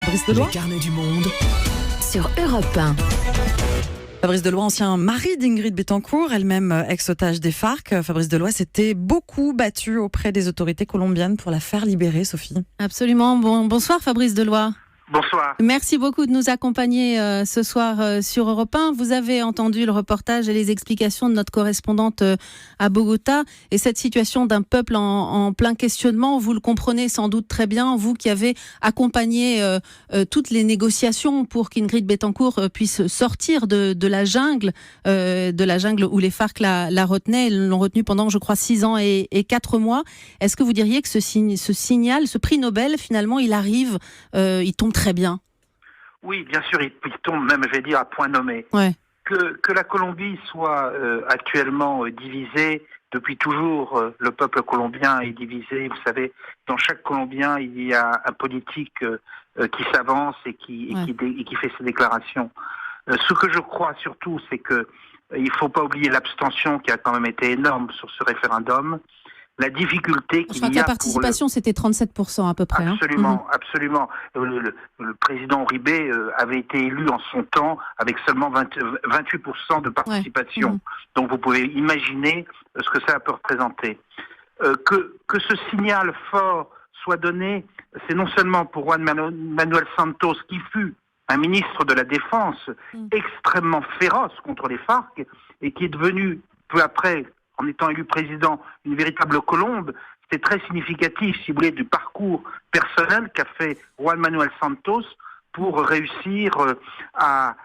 Fabrice Deloy. Les carnets du monde. Sur Europe 1. Fabrice Deloy, ancien mari d'Ingrid Betancourt, elle-même ex-otage des FARC. Fabrice Deloy s'était beaucoup battu auprès des autorités colombiennes pour la faire libérer, Sophie. Absolument. Bonsoir Fabrice Deloy. Bonsoir. Merci beaucoup de nous accompagner ce soir sur Europe 1. Vous avez entendu le reportage et les explications de notre correspondante à Bogota. Et cette situation d'un peuple en plein questionnement, vous le comprenez sans doute très bien, vous qui avez accompagné toutes les négociations pour qu'Ingrid Betancourt puisse sortir de la jungle où les FARC la retenaient. Ils l'ont retenue pendant, je crois, 6 ans et 4 mois. Est-ce que vous diriez que ce signal, ce prix Nobel, finalement, il arrive, il tombe très bien? Oui, bien sûr, il tombe même, je vais dire, à point nommé. Ouais. Que la Colombie soit actuellement divisée, depuis toujours, le peuple colombien est divisé. Vous savez, dans chaque Colombien, il y a un politique qui s'avance et qui fait ses déclarations. Ce que je crois surtout, c'est que il faut pas oublier l'abstention qui a quand même été énorme sur ce référendum. La difficulté qu'il y a. Je crois que la participation, c'était 37% à peu près. Absolument, absolument. Le président Uribe avait été élu en son temps avec seulement 28% de participation. Ouais. Donc vous pouvez imaginer ce que ça peut représenter. Que ce signal fort soit donné, c'est non seulement pour Juan Manuel Santos, qui fut un ministre de la Défense extrêmement féroce contre les FARC et qui est devenu peu après, en étant élu président, une véritable colombe. C'était très significatif, si vous voulez, du parcours personnel qu'a fait Juan Manuel Santos pour réussir à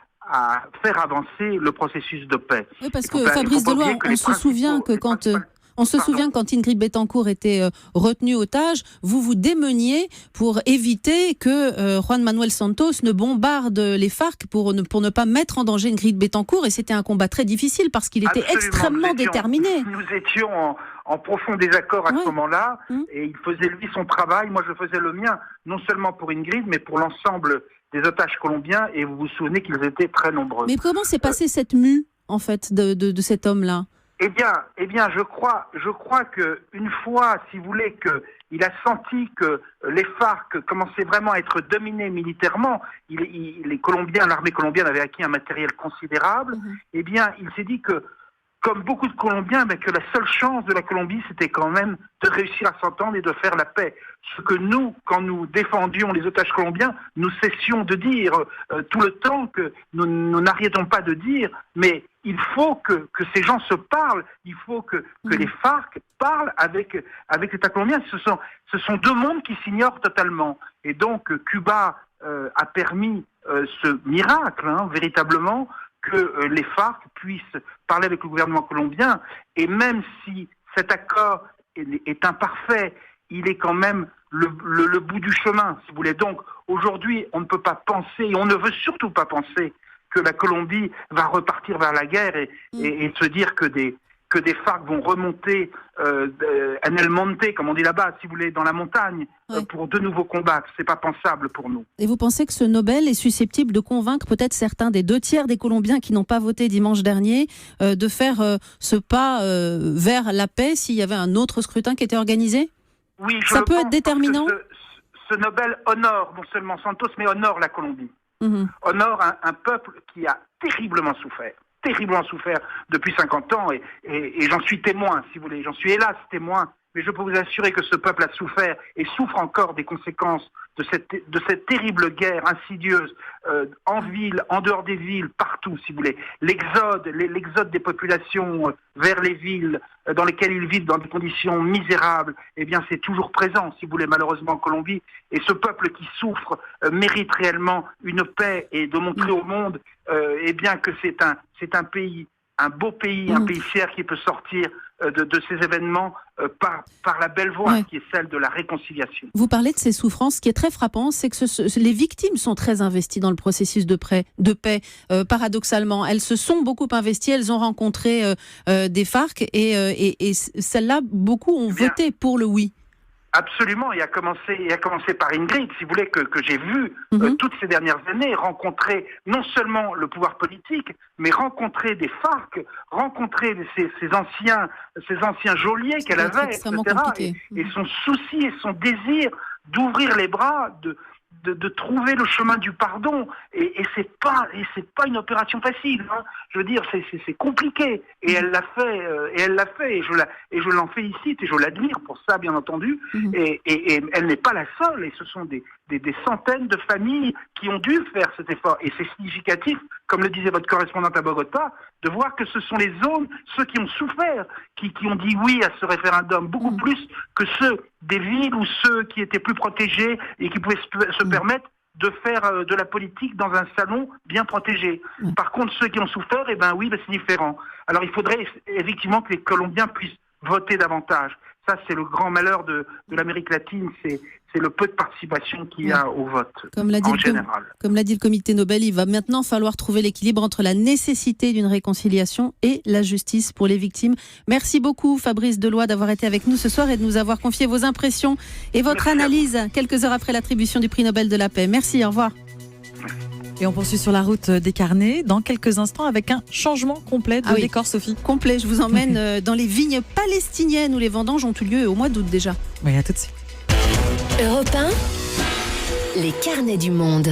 faire avancer le processus de paix. Oui, parce que Fabrice Deloy, on se souvient que quand Ingrid Betancourt était retenue otage, vous vous démeniez pour éviter que Juan Manuel Santos ne bombarde les FARC pour ne pas mettre en danger Ingrid Betancourt. Et c'était un combat très difficile parce qu'il était extrêmement déterminé. Nous étions en profond désaccord à ce moment-là. Et il faisait lui son travail, moi je faisais le mien, non seulement pour Ingrid, mais pour l'ensemble des otages colombiens. Et vous vous souvenez qu'ils étaient très nombreux. Mais comment s'est passée cette mue, en fait, de cet homme-là ? Eh bien, je crois que une fois, si vous voulez, que il a senti que les FARC commençaient vraiment à être dominés militairement, les Colombiens, l'armée colombienne avait acquis un matériel considérable. Eh bien, il s'est dit que, comme beaucoup de Colombiens, que la seule chance de la Colombie, c'était quand même de réussir à s'entendre et de faire la paix. Ce que nous, quand nous défendions les otages colombiens, nous cessions de dire tout le temps, que nous n'arrêtons pas de dire, mais il faut que ces gens se parlent, il faut que les FARC parlent avec l'État colombien. Ce sont deux mondes qui s'ignorent totalement. Et donc, Cuba a permis ce miracle, véritablement, que les FARC puissent parler avec le gouvernement colombien. Et même si cet accord est imparfait, il est quand même le bout du chemin, si vous voulez. Donc, aujourd'hui, on ne peut pas penser, et on ne veut surtout pas penser, que la Colombie va repartir vers la guerre et se dire que des FARC vont remonter en El Monte, comme on dit là-bas, si vous voulez, dans la montagne, pour de nouveaux combats. C'est pas pensable pour nous. Et vous pensez que ce Nobel est susceptible de convaincre peut-être certains des 2/3 des Colombiens qui n'ont pas voté dimanche dernier de faire ce pas vers la paix s'il y avait un autre scrutin qui était organisé ? Oui, ça peut être déterminant. Ce Nobel honore non seulement Santos, mais honore la Colombie. Honore un peuple qui a terriblement souffert depuis 50 ans, et j'en suis témoin, si vous voulez, j'en suis hélas témoin, mais je peux vous assurer que ce peuple a souffert et souffre encore des conséquences de cette terrible guerre insidieuse, en ville, en dehors des villes, partout, si vous voulez. L'exode des populations vers les villes dans lesquelles ils vivent dans des conditions misérables, eh bien c'est toujours présent, si vous voulez, malheureusement en Colombie. Et ce peuple qui souffre mérite réellement une paix et de montrer au monde eh bien que c'est un pays, un beau pays, un pays fier qui peut sortir de ces événements par la belle voie qui est celle de la réconciliation. Vous parlez de ces souffrances. Ce qui est très frappant, c'est que les victimes sont très investies dans le processus de paix. Paradoxalement, elles se sont beaucoup investies. Elles ont rencontré des FARC et celles-là, beaucoup ont voté pour le oui. Absolument, et à commencer par Ingrid, si vous voulez, que j'ai vu toutes ces dernières années rencontrer non seulement le pouvoir politique, mais rencontrer des FARC, rencontrer ces anciens geôliers qu'elle avait, etc. Et son souci et son désir d'ouvrir les bras, de trouver le chemin du pardon, et c'est pas une opération facile, hein. Je veux dire, c'est compliqué, et elle l'a fait, et je l'en félicite et je l'admire pour ça, bien entendu. Et elle n'est pas la seule, et ce sont des centaines de familles qui ont dû faire cet effort, et c'est significatif, comme le disait votre correspondante à Bogota, de voir que ce sont les zones, ceux qui ont souffert, qui ont dit oui à ce référendum, beaucoup plus que ceux des villes ou ceux qui étaient plus protégés et qui pouvaient se permettre de faire de la politique dans un salon bien protégé. Par contre, ceux qui ont souffert, c'est différent. Alors il faudrait effectivement que les Colombiens puissent voter davantage. Ça, c'est le grand malheur de l'Amérique latine, c'est le peu de participation qu'il y a au vote, en général. Comme l'a dit le comité Nobel, il va maintenant falloir trouver l'équilibre entre la nécessité d'une réconciliation et la justice pour les victimes. Merci beaucoup Fabrice Deloy d'avoir été avec nous ce soir et de nous avoir confié vos impressions et votre analyse quelques heures après l'attribution du prix Nobel de la paix. Merci, au revoir. Et on poursuit sur la route des carnets dans quelques instants avec un changement complet de décor, Sophie. Complet, je vous emmène dans les vignes palestiniennes où les vendanges ont eu lieu au mois d'août déjà. Oui, à tout de suite. Europe 1, les carnets du monde.